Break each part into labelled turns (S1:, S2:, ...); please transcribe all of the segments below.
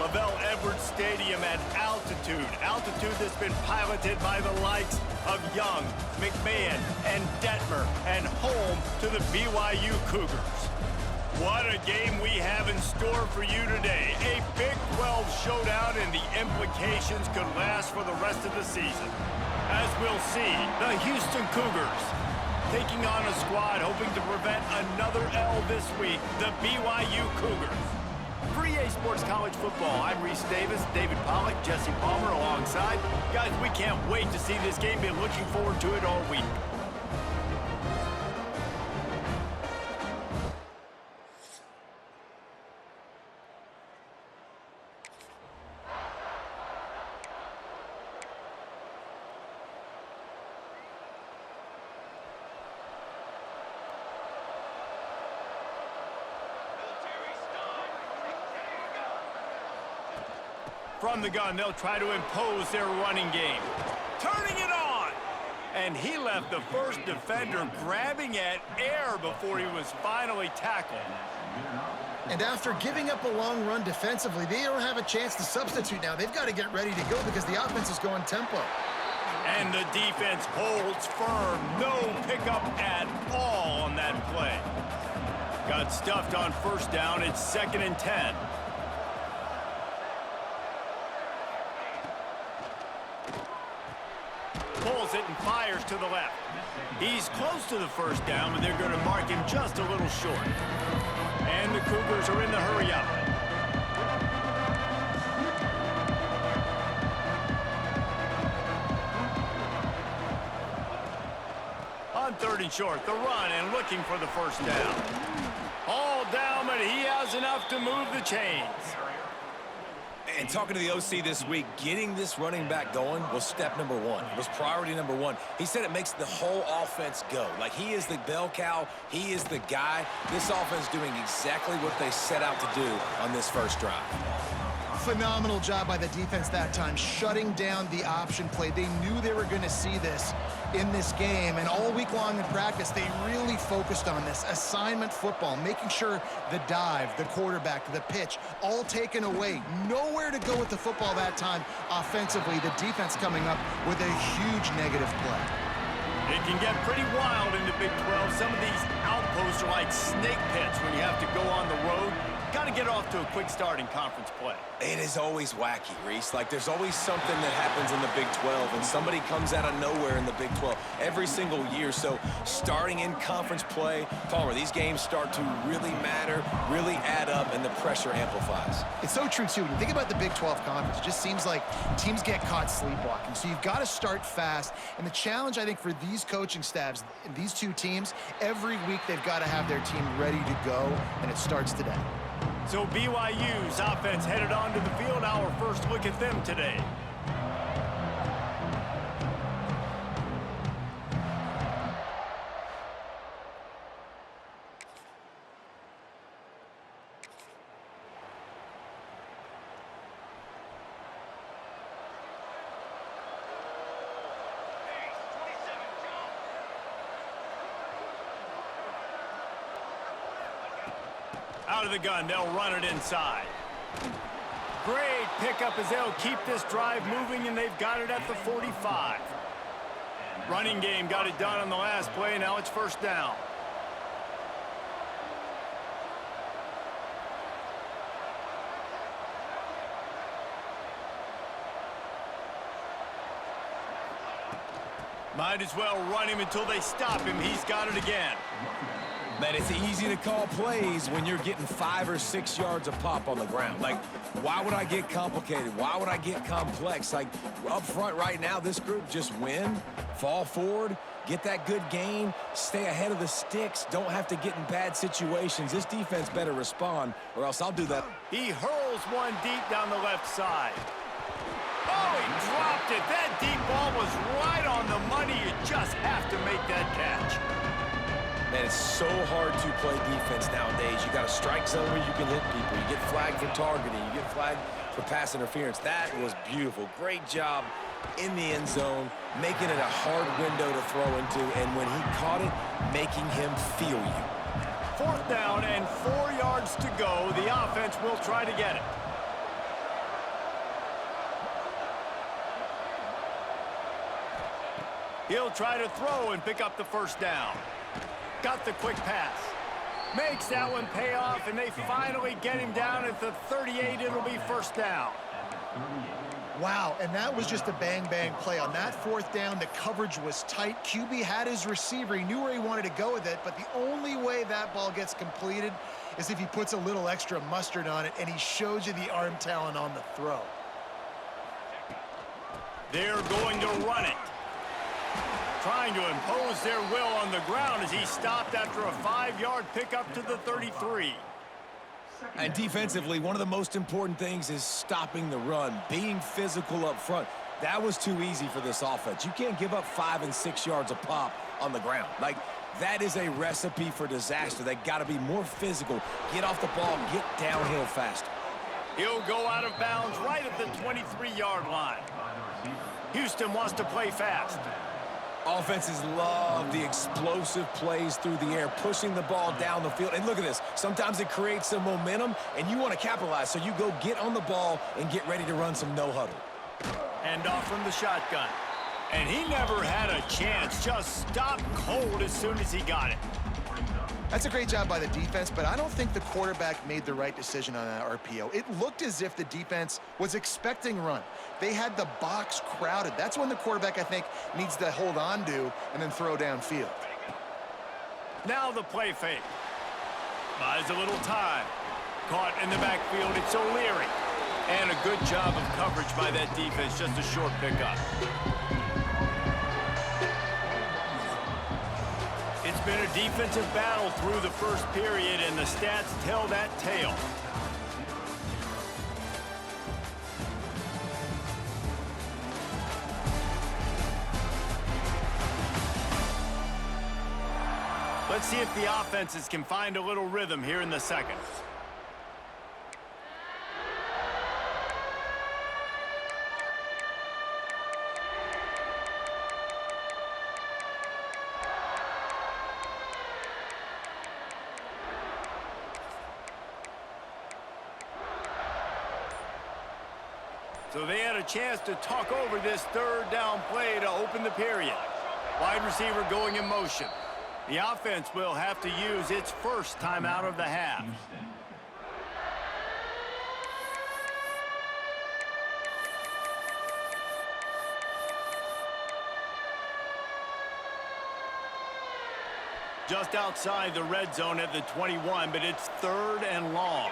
S1: LaVell Edwards Stadium at altitude. Altitude that's been piloted by the likes of Young, McMahon, and Detmer, and home to the BYU Cougars. What a game we have in store for you today. A Big 12 showdown, and the implications could last for the rest of the season. As we'll see, the Houston Cougars taking on a squad hoping to prevent another L this week, the BYU Cougars. For EA Sports College Football, I'm Reese Davis, David Pollack, Jesse Palmer alongside. Guys, we can't wait to see this game. Been looking forward to it all week. From the gun, they'll try to impose their running game. Turning it on! And he left the first defender grabbing at air before he was finally tackled.
S2: And after giving up a long run defensively, they don't have a chance to substitute now. They've got to get ready to go because the offense is going tempo.
S1: And the defense holds firm. No pickup at all on that play. Got stuffed on first down. It's 2nd and 10. Pulls it and fires to the left. He's close to the first down, but they're going to mark him just a little short. And the Cougars are in the hurry-up. On 3rd and short, the run and looking for the first down. All down, but he has enough to move the chains.
S3: And talking to the OC this week, getting this running back going was step number one. It was priority number one. He said it makes the whole offense go. Like, he is the bell cow. He is the guy. This offense doing exactly what they set out to do on this first drive.
S2: Phenomenal job by the defense that time, shutting down the option play. They knew they were going to see this in this game, and all week long in practice, they really focused on this assignment football, making sure the dive, the quarterback, the pitch, all taken away. Nowhere to go with the football that time offensively. The defense coming up with a huge negative play.
S1: It can get pretty wild in the Big 12. Some of these outposts are like snake pits when you have to go on the road. Got to get off to a quick start in conference play.
S3: It is always wacky, Reese. Like, there's always something that happens in the Big 12, and somebody comes out of nowhere in the Big 12 every single year. So starting in conference play, Palmer, these games start to really matter, really add up, and the pressure amplifies.
S2: It's so true, too. When you think about the Big 12 conference, it just seems like teams get caught sleepwalking. So you've got to start fast. And the challenge, I think, for these coaching staffs, these two teams, every week they've got to have their team ready to go, and it starts today.
S1: So BYU's offense headed onto the field. Our first look at them today. Out of the gun, they'll run it inside. Great pickup as they'll keep this drive moving, and they've got it at the 45. Running game got it done on the last play, now it's first down. Might as well run him until they stop him. He's got it again.
S3: Man, it's easy to call plays when you're getting 5 or 6 yards a pop on the ground. Like, why would I get complicated? Why would I get complex? Like, up front right now, this group just win, fall forward, get that good gain, stay ahead of the sticks, don't have to get in bad situations. This defense better respond, or else I'll do that.
S1: He hurls one deep down the left side. Oh, he dropped it. That deep ball was right on the money. You just have to make that catch.
S3: Man, it's so hard to play defense nowadays. You got a strike zone where you can hit people. You get flagged for targeting. You get flagged for pass interference. That was beautiful. Great job in the end zone, making it a hard window to throw into, and when he caught it, making him feel you.
S1: 4th down and 4 yards to go. The offense will try to get it. He'll try to throw and pick up the first down. Got the quick pass. Makes that one pay off, and they finally get him down at the 38. It'll be first down.
S2: Wow, and that was just a bang-bang play. On that fourth down, the coverage was tight. QB had his receiver. He knew where he wanted to go with it, but the only way that ball gets completed is if he puts a little extra mustard on it, and he shows you the arm talent on the throw.
S1: They're going to run it. Trying to impose their will on the ground as he stopped after a 5-yard pickup to the 33.
S3: And defensively, one of the most important things is stopping the run, being physical up front. That was too easy for this offense. You can't give up 5 and 6 yards a pop on the ground. Like, that is a recipe for disaster. They got to be more physical, get off the ball, get downhill faster.
S1: He'll go out of bounds right at the 23-yard line. Houston wants to play fast.
S3: Offenses love the explosive plays through the air, pushing the ball down the field. And look at this. Sometimes it creates some momentum, and you want to capitalize. So you go get on the ball and get ready to run some no-huddle.
S1: Hand off from the shotgun. And he never had a chance. Just stopped cold as soon as he got it.
S2: That's a great job by the defense, but I don't think the quarterback made the right decision on that RPO. It looked as if the defense was expecting run. They had the box crowded. That's when the quarterback, I think, needs to hold on to and then throw downfield.
S1: Now the play fake. Buys a little time. Caught in the backfield. It's O'Leary. And a good job of coverage by that defense. Just a short pickup. It's been a defensive battle through the first period, and the stats tell that tale. Let's see if the offenses can find a little rhythm here in the second. So they had a chance to talk over this third down play to open the period. Wide receiver going in motion. The offense will have to use its first timeout of the half. Just outside the red zone at the 21, but it's third and long.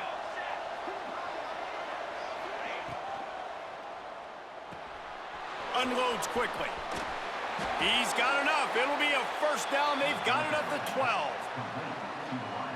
S1: Unloads quickly. He's got enough. It'll be a first down. They've got it at the 12.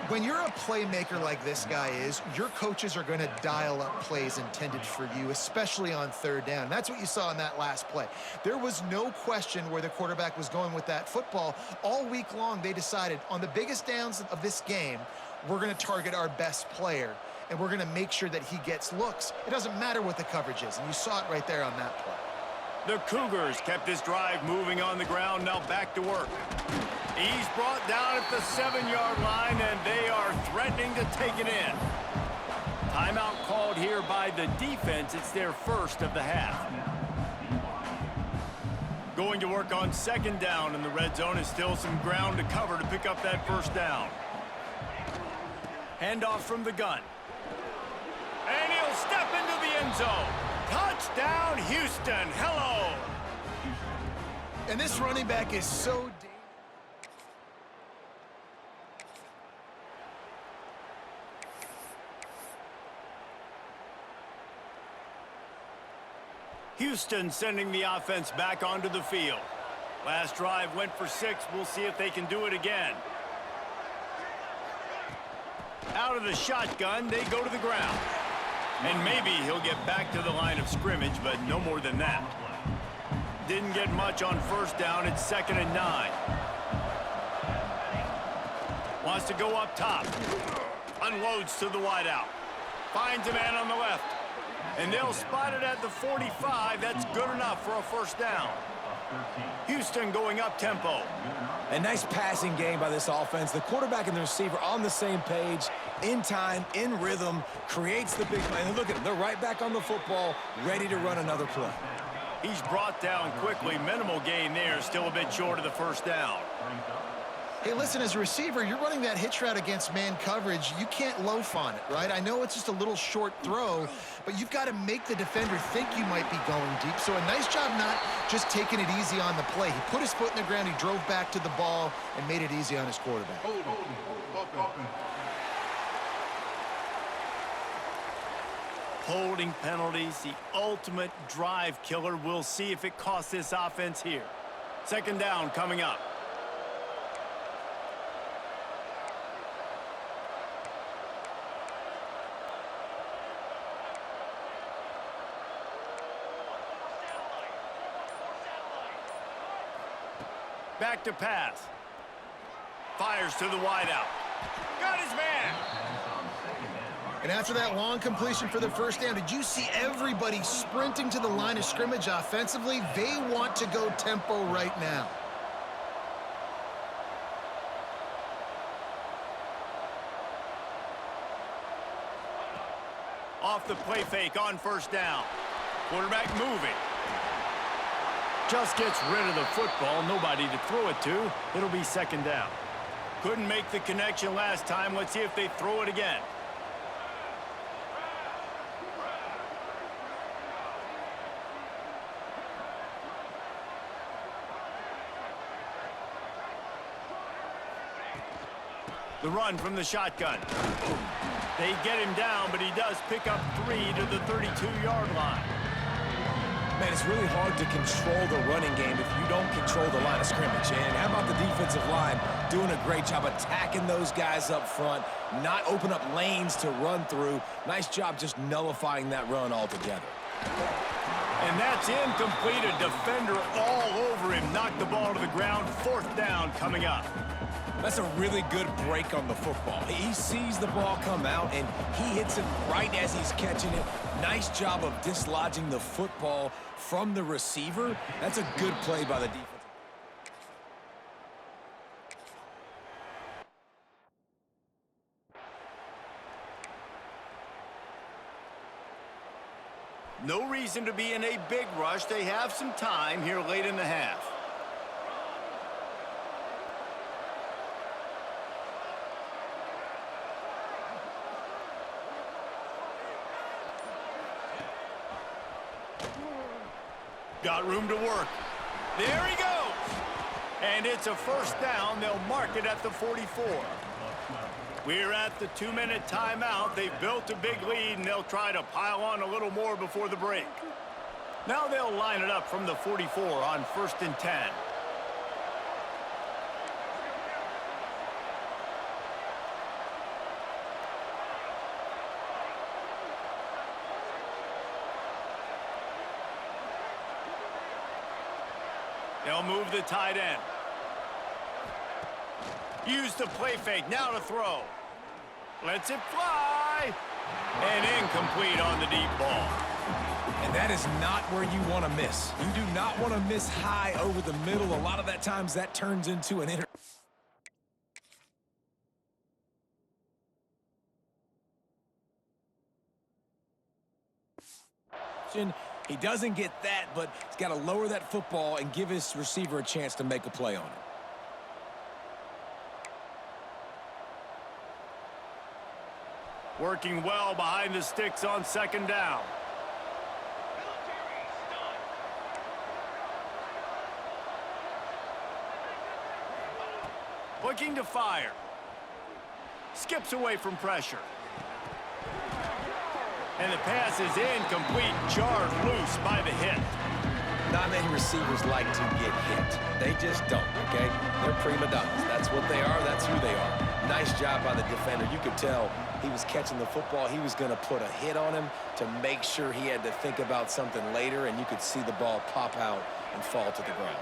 S2: When you're a playmaker like this guy is, your coaches are going to dial up plays intended for you, especially on third down. That's what you saw in that last play. There was no question where the quarterback was going with that football. All week long, they decided on the biggest downs of this game, we're going to target our best player, and we're going to make sure that he gets looks. It doesn't matter what the coverage is, and you saw it right there on that play.
S1: The Cougars kept this drive moving on the ground, now back to work. He's brought down at the 7-yard line, and they are threatening to take it in. Timeout called here by the defense. It's their first of the half. Going to work on second down, and the red zone is still some ground to cover to pick up that first down. Handoff from the gun. And he'll step into the end zone. Touchdown, Houston. Hello.
S2: And this running back is so dangerous.
S1: Houston sending the offense back onto the field. Last drive went for 6. We'll see if they can do it again. Out of the shotgun, they go to the ground. And maybe he'll get back to the line of scrimmage, but no more than that. Didn't get much on first down. It's 2nd and 9. Wants to go up top. Unloads to the wideout. Finds a man on the left. And they'll spot it at the 45. That's good enough for a first down. Houston going up tempo.
S3: A nice passing game by this offense. The quarterback and the receiver on the same page, in time, in rhythm, creates the big play. And look at them. They're right back on the football, ready to run another play.
S1: He's brought down quickly. Minimal gain there, still a bit short of the first down.
S2: Hey, listen, as a receiver, you're running that hitch route against man coverage. You can't loaf on it, right? I know it's just a little short throw, but you've got to make the defender think you might be going deep. So a nice job not just taking it easy on the play. He put his foot in the ground, he drove back to the ball, and made it easy on his quarterback.
S1: Holding penalties, the ultimate drive killer. We'll see if it costs this offense here. Second down coming up. Back to pass. Fires to the wideout. Got his man.
S2: And after that long completion for the first down, did you see everybody sprinting to the line of scrimmage offensively? They want to go tempo right now.
S1: Off the play fake on first down. Quarterback moving. Just gets rid of the football. Nobody to throw it to. It'll be second down. Couldn't make the connection last time. Let's see if they throw it again. The run from the shotgun. They get him down, but he does pick up 3 to the 32-yard line.
S3: Man, it's really hard to control the running game if you don't control the line of scrimmage. And how about the defensive line doing a great job attacking those guys up front, not open up lanes to run through. Nice job just nullifying that run altogether.
S1: And that's incomplete. A defender all over him. Knocked the ball to the ground. Fourth down coming up.
S3: That's a really good break on the football. He sees the ball come out, and he hits it right as he's catching it. Nice job of dislodging the football from the receiver. That's a good play by the defense.
S1: No reason to be in a big rush. They have some time here late in the half. Got room to work. There he goes. And it's a first down. They'll mark it at the 44. We're at the 2-minute timeout. They've built a big lead, and they'll try to pile on a little more before the break. Now they'll line it up from the 44 on 1st and 10. They'll move the tight end. Use the play fake, now to throw. Lets it fly. And incomplete on the deep ball.
S3: And that is not where you want to miss. You do not want to miss high over the middle. A lot of that times that turns into an He doesn't get that, but he's got to lower that football and give his receiver a chance to make a play on it.
S1: Working well behind the sticks on second down. Looking to fire. Skips away from pressure. And the pass is incomplete, jarred loose by the hit.
S3: Not many receivers like to get hit. They just don't, okay? They're prima donnas. That's what they are. That's who they are. Nice job by the defender. You could tell he was catching the football. He was going to put a hit on him to make sure he had to think about something later, and you could see the ball pop out and fall to the ground.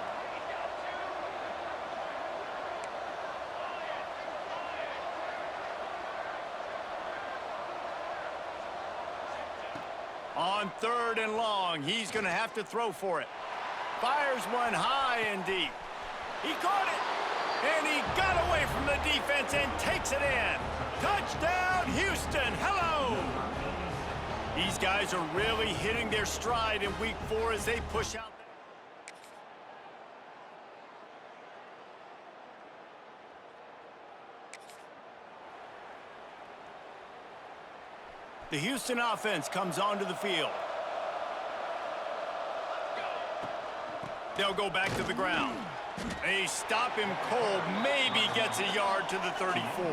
S1: On 3rd and long, he's going to have to throw for it. Fires one high and deep. He caught it, and he got away from the defense and takes it in. Touchdown, Houston. Hello. These guys are really hitting their stride in week 4 as they push out. The Houston offense comes onto the field. They'll go back to the ground. They stop him cold, maybe gets a yard to the 34.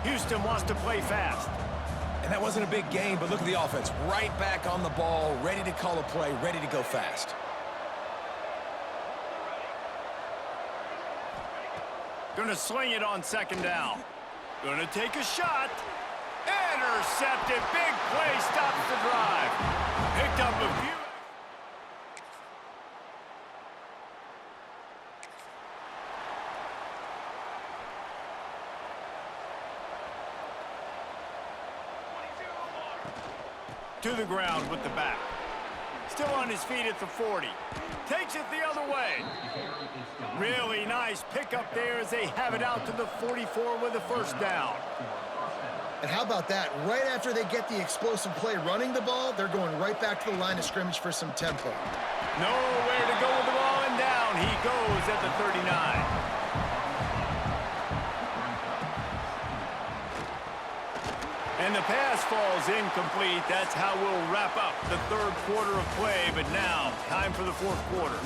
S1: Houston wants to play fast.
S3: And that wasn't a big game, but look at the offense. Right back on the ball, ready to call a play, ready to go fast.
S1: Gonna sling it on second down. Gonna take a shot. Intercepted. Big play stops the drive. Picked up a few. To the ground with the back. Still on his feet at the 40. Takes it the other way. Really nice pickup there as they have it out to the 44 with a first down.
S2: And how about that? Right after they get the explosive play running the ball, they're going right back to the line of scrimmage for some tempo.
S1: Nowhere to go with the ball, and down he goes at the 39. And the pass falls incomplete. That's how we'll wrap up the third quarter of play. But now, time for the fourth quarter.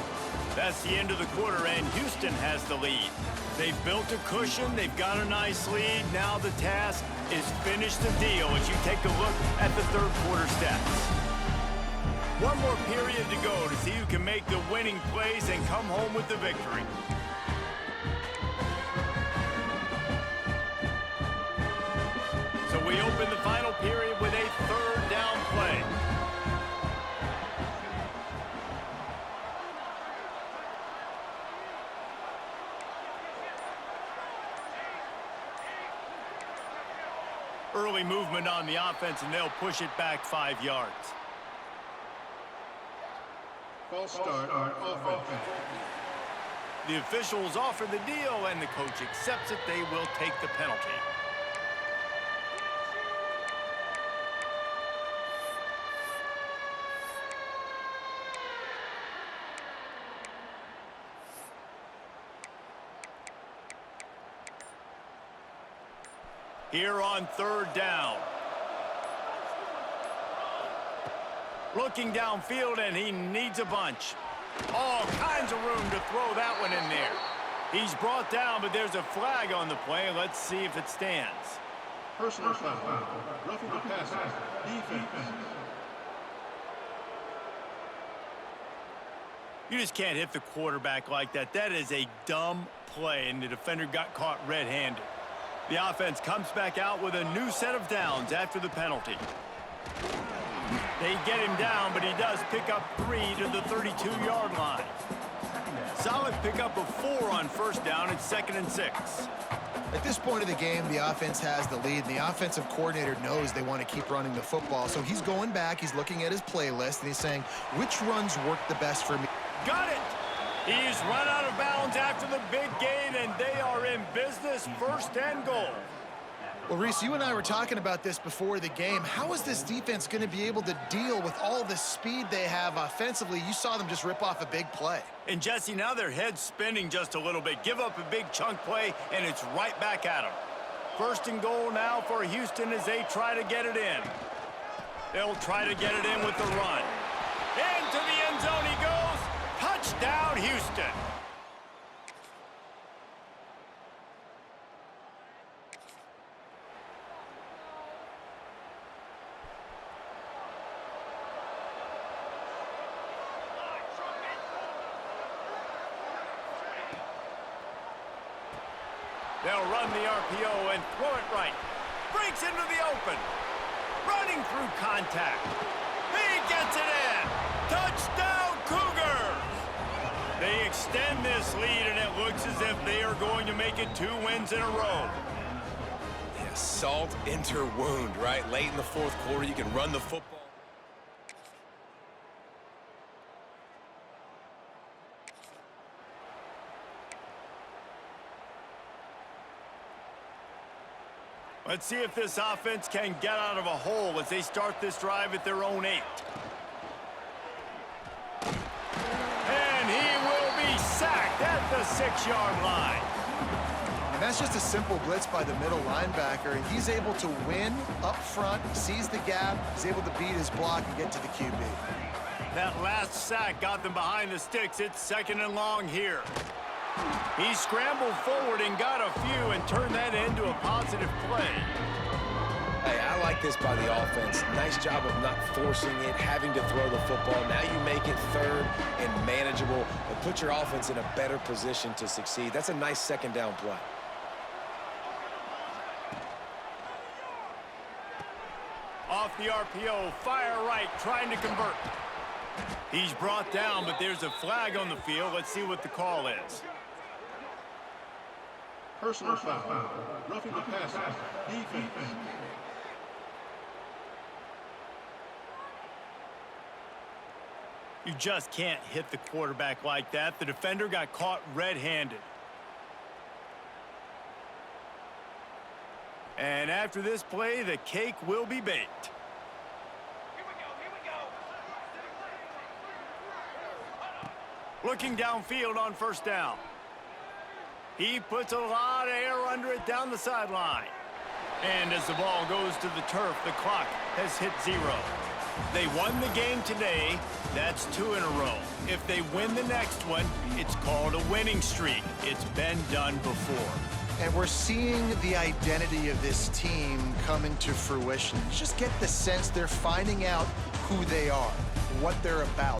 S1: That's the end of the quarter, and Houston has the lead. They've built a cushion. They've got a nice lead. Now the task is finish the deal as you take a look at the third quarter stats. One more period to go to see who can make the winning plays and come home with the victory. So we open the final period with a third down play. Early movement on the offense, and they'll push it back 5 yards.
S4: False start on offense.
S1: The officials offer the deal, and the coach accepts it. They will take the penalty. Here on third down. Looking downfield, and he needs a bunch. All kinds of room to throw that one in there. He's brought down, but there's a flag on the play. Let's see if it stands.
S4: Personal foul. Roughing the passer. Defense.
S1: You just can't hit the quarterback like that. That is a dumb play, and the defender got caught red-handed. The offense comes back out with a new set of downs after the penalty. They get him down, but he does pick up 3 to the 32-yard line. Solid pickup of 4 on first down. It's 2nd and 6.
S2: At this point of the game, the offense has the lead, and the offensive coordinator knows they want to keep running the football. So he's going back, he's looking at his playlist, and he's saying, which runs work the best for me?
S1: Got it! He's run out of bounds after the big gain, and they are in business, 1st and goal.
S2: Well, Reese, you and I were talking about this before the game. How is this defense going to be able to deal with all the speed they have offensively? You saw them just rip off a big play.
S1: And, Jesse, now their head's spinning just a little bit. Give up a big chunk play, and it's right back at them. 1st and goal now for Houston as they try to get it in. They'll try to get it in with the run. Into the end zone he goes. Touchdown, Houston. They'll run the RPO and throw it right. Breaks into the open. Running through contact. He gets it in. Touchdown, Cougars! They extend this lead, and it looks as if they are going to make it 2 wins in a row.
S3: Yeah, salt into wound, right? Late in the fourth quarter, you can run the football.
S1: Let's see if this offense can get out of a hole as they start this drive at their own 8. And he will be sacked at the 6-yard line.
S2: And That's just a simple blitz by the middle linebacker, and he's able to win up front, sees the gap, he's able to beat his block and get to the QB.
S1: That last sack got them behind the sticks. It's 2nd and long here. He scrambled forward and got a few and turned that into a positive play.
S3: Hey, I like this by the offense. Nice job of not forcing it, having to throw the football. Now you make it 3rd and manageable and put your offense in a better position to succeed. That's a nice 2nd down play.
S1: Off the RPO, fire right, trying to convert. He's brought down, but there's a flag on the field. Let's see what the call is.
S4: Personal foul. Roughing the passer. Defense.
S1: You just can't hit the quarterback like that. The defender got caught red-handed. And after this play, the cake will be baked. Looking downfield on 1st down. He puts a lot of air under it down the sideline. And as the ball goes to the turf, the clock has hit 0. They won the game today. That's 2 in a row. If they win the next one, it's called a winning streak. It's been done before.
S2: And we're seeing the identity of this team come into fruition. You just get the sense they're finding out who they are, what they're about.